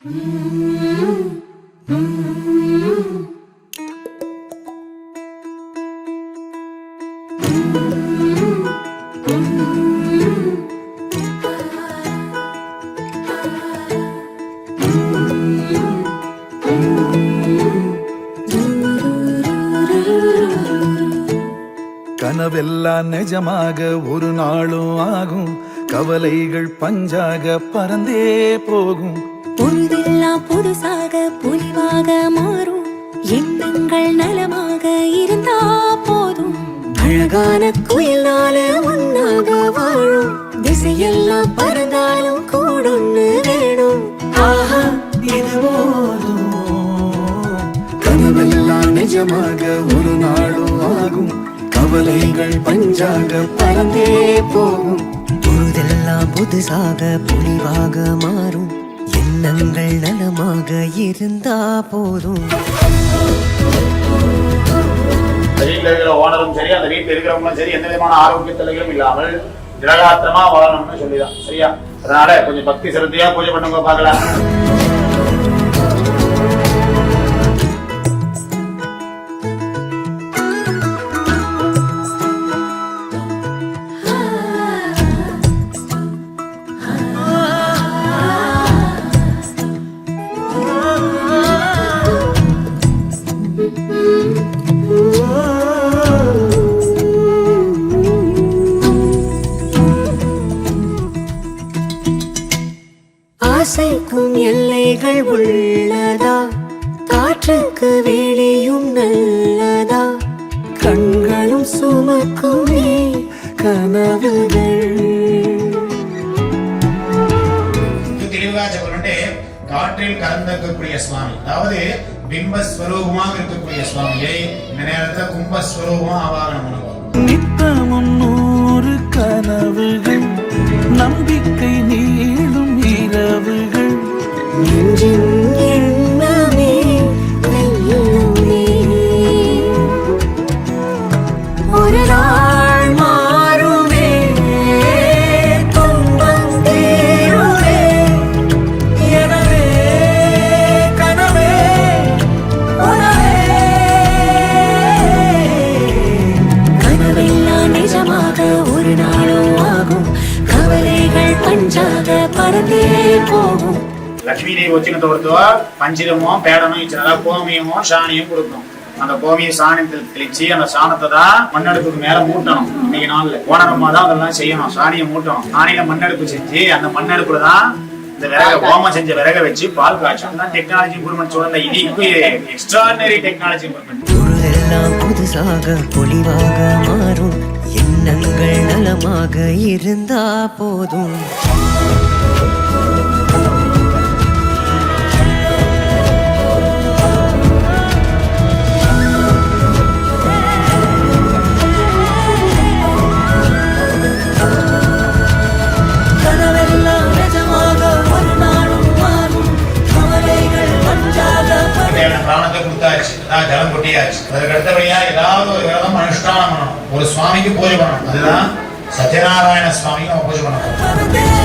கனவெல்லாம் நிஜமாக ஒரு நாளும் ஆகும், கவலைகள் பஞ்சாக பறந்தே போகும். பொழுதெல்லாம் புதுசாக பொலிவாக மாறும், எண்ணங்கள் நலமாக இருந்தா போதும். அழகான குயிலால ஒன்னாக வாழும், திசையெல்லாம் பறந்தாலும் கூடொன்னு வேணும். ஆஹா இது போதும். கனவெல்லாம் நிஜமாக ஒரு நாளும் ஆகும், கவலைகள் பஞ்சாக பறந்தே போகும். பொழுதெல்லாம் புதுசாக பொலிவாக மாறும், எண்ணங்கள் நலமாக இருந்தா போதும். வீட்டில் இருக்கிற ஓனரும் சரி, அந்த வீட்டில் இருக்கிறவங்களும் சரி, எந்த விதமான ஆரோக்கிய தொல்லைகளும் இல்லாமல் திரகாத்திரமா வாழணும்னு சொல்லிதான். சரியா? அதனால கொஞ்சம் பக்தி சிரத்தையா பூஜை பண்ணுங்க பார்க்கலாம். ஆசைக்கும் எல்லைகள் உள்ளதா, காற்றுக்கு வேலையும் நல்லதா, கண்களும் சுமக்குமே கனவுகள். காற்றில் கலந்திருக்கக்கூடிய சுவாமி, அதாவது பிம்பஸ்வரூபமாக இருக்கக்கூடிய சுவாமியை இந்த நேரத்தில் கும்பஸ்வரூபமா ஆவாகனம் பண்ணுவோம். நித்தமும் 100 கனவுகள், நம்பிக்கை நீளும் இரவுகள். ஒரு நாள் மாறுமே, துன்பம் தீருமே, எனவே கனவே உணவே. கனவெல்லாம் நிஜமாக ஒரு நாளும் ஆகும், கவலைகள் பஞ்சாக பறந்தே போகும். லட்சுமி தேவி வச்சுக்கிட்ட ஒருத்தர் பஞ்சிரமும் பேடனும் இச்சா கோமியமும் சாணியும் கொடுக்கும். அந்த கோமிய சாணத்தில் தெளிச்சு அந்த சாணத்தை தான் மண்ணெடுப்புக்கு மேல மூட்டணும். இன்னைக்கு நாள்ல ஓனரமா தான் அதெல்லாம் செய்யணும். சாணியை மூட்டணும். சாணியில மண்ணெடுப்பு செஞ்சு அந்த மண்ணெடுப்புல தான் இந்த விறக ஹோமம் செஞ்ச விறக வச்சு பால் காய்ச்சும். டெக்னாலஜி இம்ப்ரூவ்மெண்ட் சொல்ல இது எக்ஸ்ட்ராடினரி டெக்னாலஜி இம்ப்ரூவ்மெண்ட். பொழுதெல்லாம் புதுசாக பொலிவாக மாறும், எண்ணங்கள் நலமாக இருந்தா போதும். ஜலம் கொட்டியாச்சு. அதுக்கு அடுத்தபடியா ஏதாவது ஒரு விரதம் அனுஷ்டானம் பண்ணணும். ஒரு சுவாமிக்கு பூஜை பண்ணணும். அதுதான் சத்யநாராயண சுவாமிக்கு நம்ம பூஜை பண்ணணும்.